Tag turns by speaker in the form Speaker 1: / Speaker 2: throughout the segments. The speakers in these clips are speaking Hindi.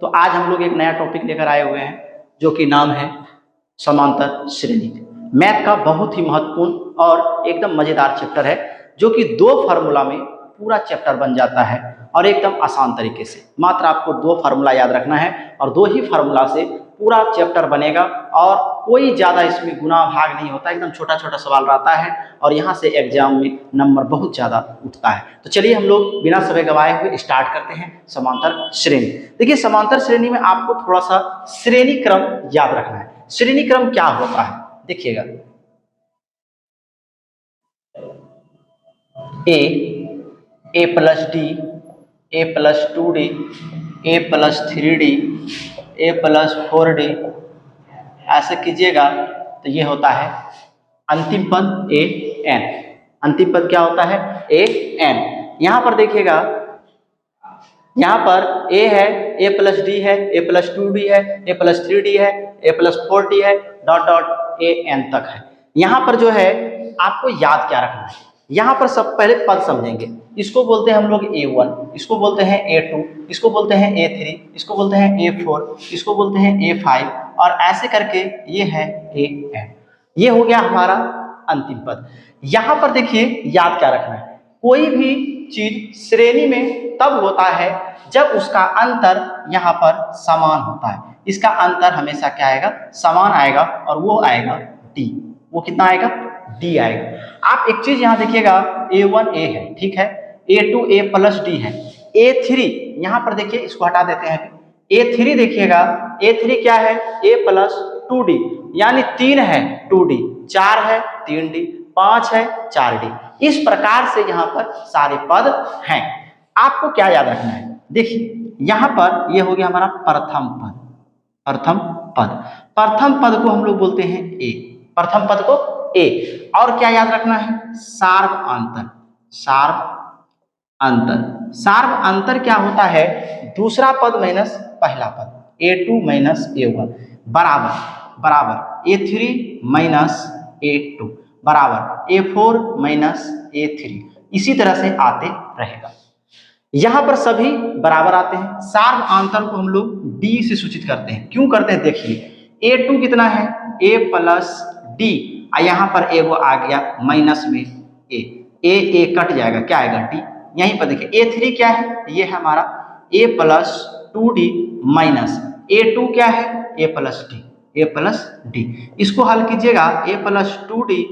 Speaker 1: तो आज हम लोग एक नया टॉपिक लेकर आए हुए हैं जो कि नाम है समांतर श्रेणी। मैथ का बहुत ही महत्वपूर्ण और एकदम मजेदार चैप्टर है जो कि 2 फार्मूला में पूरा चैप्टर बन जाता है और एकदम आसान तरीके से। मात्र आपको 2 फार्मूला याद रखना है और 2 ही फार्मूला से पूरा चैप्टर बनेगा और कोई ज़्यादा इसमें गुना भाग नहीं होता, एकदम छोटा छोटा सवाल रहता है और यहाँ से एग्जाम में नंबर बहुत ज़्यादा उठता है। तो चलिए हम लोग बिना समय गवाए हुए स्टार्ट करते हैं समांतर श्रेणी। देखिए, समांतर श्रेणी में आपको थोड़ा सा श्रेणी क्रम याद रखना है। श्रेणी क्रम क्या होता है देखिएगा, ए प्लस डी, ए प्लस 2d, ए प्लस 3d, ए प्लस 4d, ऐसे कीजिएगा तो ये होता है अंतिम पद ए एन। अंतिम पद क्या होता है? A N. यहाँ पर देखिएगा, यहाँ पर ए है, ए प्लस डी है, ए प्लस 2d है, ए प्लस 3d है, ए प्लस 4d है, डॉट डॉट ए एन तक है। यहाँ पर जो है आपको याद क्या रखना है, यहाँ पर सब पहले पद समझेंगे। इसको बोलते हैं हम लोग A1, इसको बोलते हैं A2, इसको बोलते हैं A3, इसको बोलते हैं A4, इसको बोलते हैं A5 और ऐसे करके ये है AN। ये हो गया हमारा अंतिम पद। यहाँ पर देखिए याद क्या रखना है, कोई भी चीज श्रेणी में तब होता है जब उसका अंतर यहाँ पर समान होता है। इसका अंतर हमेशा क्या आएगा? समान आएगा और वो आएगा D। वो कितना आएगा? D आएगा। आप एक चीज यहाँ देखिएगा, A1 A है, ठीक है, A2 A प्लस D है, A3 यहाँ पर देखिए, इसको हटा देते हैं, A3 देखिएगा, A3 क्या है? A प्लस 2D, यानी 3 है 2D, 4 है 3D, 5 है 4D। इस प्रकार से यहाँ पर सारे पद हैं। आपको क्या याद रखना है? देखिए यहाँ पर ये हो गया हमारा प्रथम पद। प्रथम पद, प्रथम पद को हम लोग बोलते हैं A, प्रथम पद को A। और क्या याद रखना है? सार्व अंतर। सार्व अंतर, सार्व अंतर क्या होता है? दूसरा पद माइनस पहला पद, A2 माइनस A1 बराबर A3 माइनस A2 बराबर A4 माइनस A3। इसी तरह से आते रहेगा। यहाँ पर सभी बराबर आते हैं। सार्व अंतर को हम लोग D से सूचित करते हैं। क्यों करते हैं? देखिए, A2 कितना है? A प्लस D, यहाँ पर ए वो आ गया माइनस में ए कट जाएगा, क्या आएगा? D। यहीं पर देखिए A3 क्या है? ये है हमारा A plus 2D minus A2 क्या है? A plus D, A plus D। इसको हल कीजिएगा, A plus 2D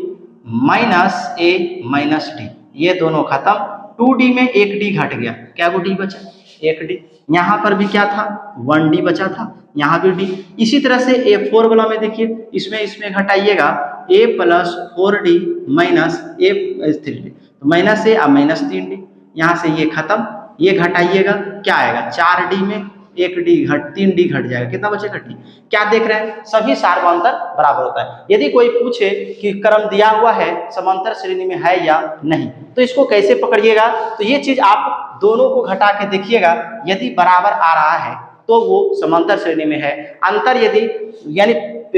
Speaker 1: minus A minus D, ये दोनों खत्म। 2D में 1D घट गया, क्या वो D बचा? 1D। यहाँ पर भी क्या था? 1D बचा था, यहाँ भी D। इसी तरह से A4 वाला में देखिए, इसमें घटाइएगा A plus 4D minus A 3D, तो माइनस A और माइनस 3D, यहाँ से ये खत्म। ये घटाइएगा, क्या आएगा? 4D में 1D घट 3D घट जाएगा, कितना बचेगा? D। क्या देख रहे हैं? सभी सार्वंतर बराबर होता है। यदि कोई पूछे कि क्रम दिया हुआ है समांतर श्रेणी में है या नहीं, तो इसको कैसे पकड़िएगा? तो ये चीज आप दोनों को घटा के देखिएगा, यदि बराबर आ रहा है तो वो समांतर श्रेणी में है। अंतर यदि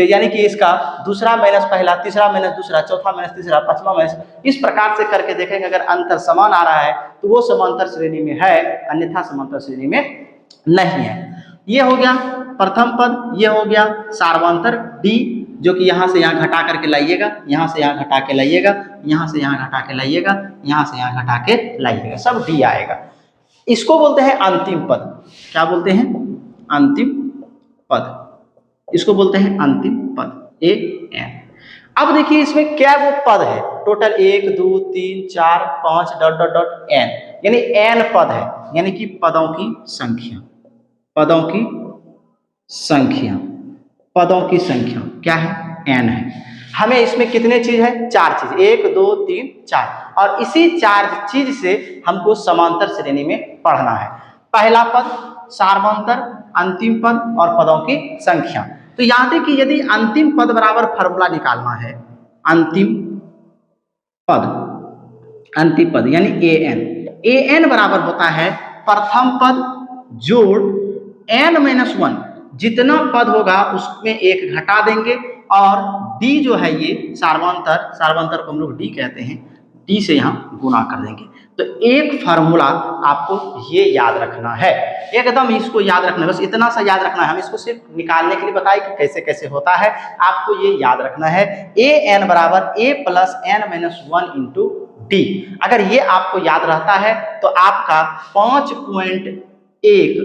Speaker 1: यानी कि इसका दूसरा माइनस पहला, तीसरा माइनस दूसरा, चौथा माइनस तीसरा, पांचवा माइनस, इस प्रकार से करके देखेंगे। अगर अंतर समान आ रहा है तो वो समांतर श्रेणी में है, अन्यथा समांतर श्रेणी में नहीं है। ये हो गया प्रथम पद, ये हो गया सार्वंतर D, जो कि यहाँ से यहाँ घटा करके लाइएगा, यहाँ से यहाँ घटा के लाइएगा, यहाँ से यहाँ घटा के लाइएगा, यहाँ से यहाँ घटा के लाइएगा, सब D आएगा। इसको बोलते हैं अंतिम पद। क्या बोलते हैं? अंतिम पद। इसको बोलते हैं अंतिम पद, AN। अब देखिए इसमें क्या वो पद है? Total 1 2 3 4 5 dot dot dot N, यानी N पद है, यानी कि पदों की संख्या। पदों की संख्या, पदों की संख्या क्या है? N है। हमें इसमें कितने चीज है? 4 चीज, 1 2 3 4, और इसी 4 चीज से हमको समांतर श्रेणी में पढ़ना है। पहला पद, सार्वंतर, अंतिम पद और पदों की संख्या। तो याद है कि यदि अंतिम पद बराबर फार्मूला निकालना है, अंतिम पद यानी AN बराबर होता है प्रथम पद जोड़ N-1, जितना पद होगा उसमें 1 घटा देंगे, और D जो है ये सार्वंतर को हम लोग D कहते हैं, डी से यहाँ गुना कर देंगे। तो एक फार्मूला आपको ये याद रखना है, एकदम इसको याद रखना है, बस इतना सा याद रखना है। हम इसको सिर्फ निकालने के लिए बताए कि कैसे कैसे होता है, आपको ये याद रखना है। ए एन बराबर a plus n minus 1 into d. अगर ये आपको याद रहता है तो आपका 5.1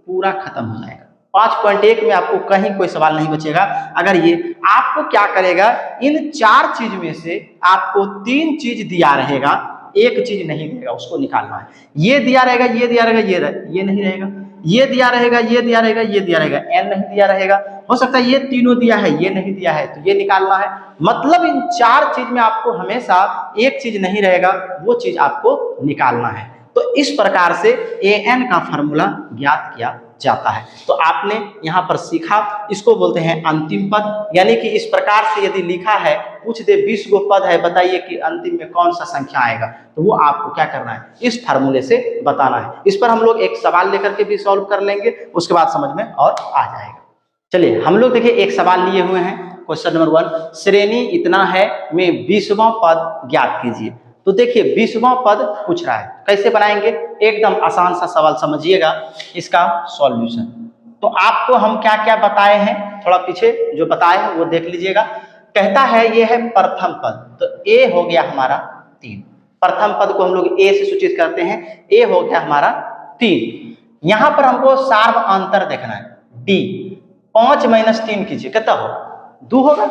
Speaker 1: पूरा खत्म हो जाएगा। 5.1 में आपको कहीं कोई सवाल नहीं बचेगा। अगर ये आपको क्या करेगा, इन 4 चीज में से आपको 3 चीज दिया रहेगा, एक चीज नहीं देगा, उसको निकालना है। ये दिया रहेगा, ये दिया रहेगा, ये नहीं रहेगा, ये दिया रहेगा, ये दिया रहेगा, ये दिया रहेगा, एन नहीं दिया रहेगा। हो सकता है ये तीनों दिया है, ये नहीं दिया है, तो ये निकालना है। मतलब इन 4 चीज में आपको हमेशा एक चीज नहीं रहेगा, वो चीज आपको निकालना है। तो इस प्रकार से ए एन का फॉर्मूला ज्ञात किया जाता है। तो आपने यहाँ पर सीखा, इसको बोलते हैं अंतिम पद। यानी कि इस प्रकार से यदि लिखा है, पूछ दे 20 गो पद है, बताइए कि अंतिम में कौन सा संख्या आएगा, तो वो आपको क्या करना है, इस फार्मूले से बताना है। इस पर हम लोग एक सवाल लेकर के भी सॉल्व कर लेंगे, उसके बाद समझ में और आ जाएगा। चलिए हम लोग देखिए एक सवाल लिए हुए हैं, क्वेश्चन नंबर 1, श्रेणी इतना है में 20वां पद ज्ञात कीजिए। तो देखिए 20वां पद पूछ रहा है, कैसे बनाएंगे, एकदम आसान सा सवाल, समझिएगा इसका सॉल्यूशन। तो आपको हम क्या क्या बताए हैं, थोड़ा पीछे जो बताए हैं वो देख लीजिएगा। कहता है ये है प्रथम पद, तो ए हो गया हमारा 3। प्रथम पद को हम लोग ए से सूचित करते हैं, ए हो गया हमारा 3। यहां पर हमको सार्व अंतर देखना है, डी। 5 - 3 कीजिए, कितना होगा, 2 होगा।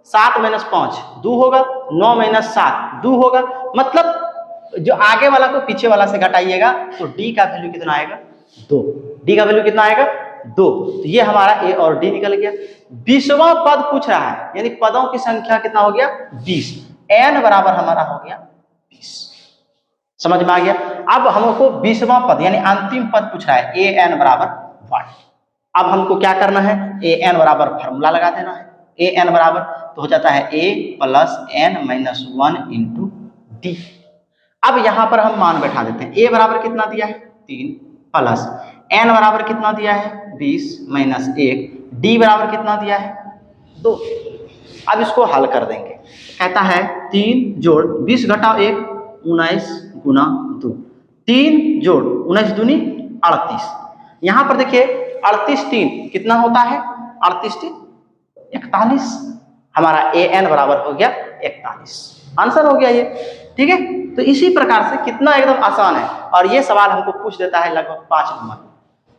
Speaker 1: 7 - 5 2 होगा, 9 - 7 2 होगा। मतलब जो आगे वाला को पीछे वाला से घटाइएगा तो डी का वैल्यू कितना आएगा, 2। डी का वैल्यू कितना आएगा, 2। तो ये हमारा ए और डी निकल गया। 20वां पद पूछ रहा है, यानी पदों की संख्या कितना हो गया, 20। एन बराबर हमारा हो गया 20। समझ में आ गया। अब हमको 20वां पद यानी अंतिम पद पूछ रहा है, ए एन बराबर 1। अब हमको क्या करना है, ए एन बराबर फार्मूला लगा देना है। ए एन बराबर तो हो जाता है a plus n minus 1 into d. अब यहां पर हम मान बैठा देते हैं। ए बराबर कितना दिया है, 3 प्लस एन बराबर कितना दिया है, 20 माइनस 1, डी बराबर कितना दिया है, 2। अब इसको हल कर देंगे। कहता है 3 जोड़ 20 घटाओ 1, 19 गुना 2। 3 जोड़ 19 दूनी 38। यहां पर देखिए 38 3 कितना होता है, 38 3 41। हमारा ए एन बराबर हो गया 41। आंसर हो गया ये, ठीक है। तो इसी प्रकार से कितना एकदम आसान है, और ये सवाल हमको पूछ देता है लगभग 5 नंबर,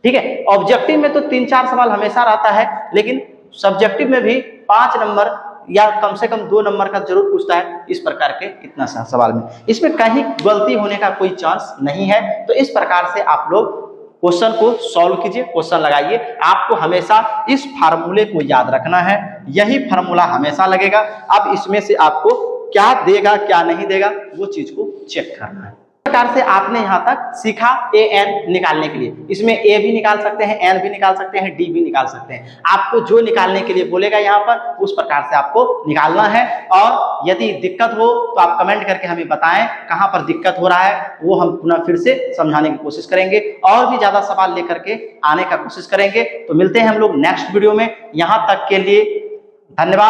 Speaker 1: ठीक है। ऑब्जेक्टिव में तो 3-4 सवाल हमेशा रहता है, लेकिन सब्जेक्टिव में भी 5 नंबर या कम से कम 2 नंबर का जरूर पूछता है इस प्रकार के इतना सा सवाल में। इसमें कहीं गलती होने का कोई चांस नहीं है। तो इस प्रकार से आप लोग क्वेश्चन को सॉल्व कीजिए, क्वेश्चन लगाइए। आपको हमेशा इस फार्मूले को याद रखना है, यही फार्मूला हमेशा लगेगा। अब इसमें से आपको क्या देगा क्या नहीं देगा वो चीज को चेक करना है। इस प्रकार से आपने यहाँ तक सीखा ए एन निकालने के लिए। इसमें ए भी निकाल सकते हैं, एन भी निकाल सकते हैं, डी भी निकाल सकते हैं। आपको जो निकालने के लिए बोलेगा यहाँ पर उस प्रकार से आपको निकालना है। और यदि दिक्कत हो तो आप कमेंट करके हमें बताएं कहाँ पर दिक्कत हो रहा है, वो हम पुनः फिर से समझाने की कोशिश करेंगे और भी ज्यादा सवाल लेकर के आने का कोशिश करेंगे। तो मिलते हैं हम लोग नेक्स्ट वीडियो में। यहाँ तक के लिए धन्यवाद।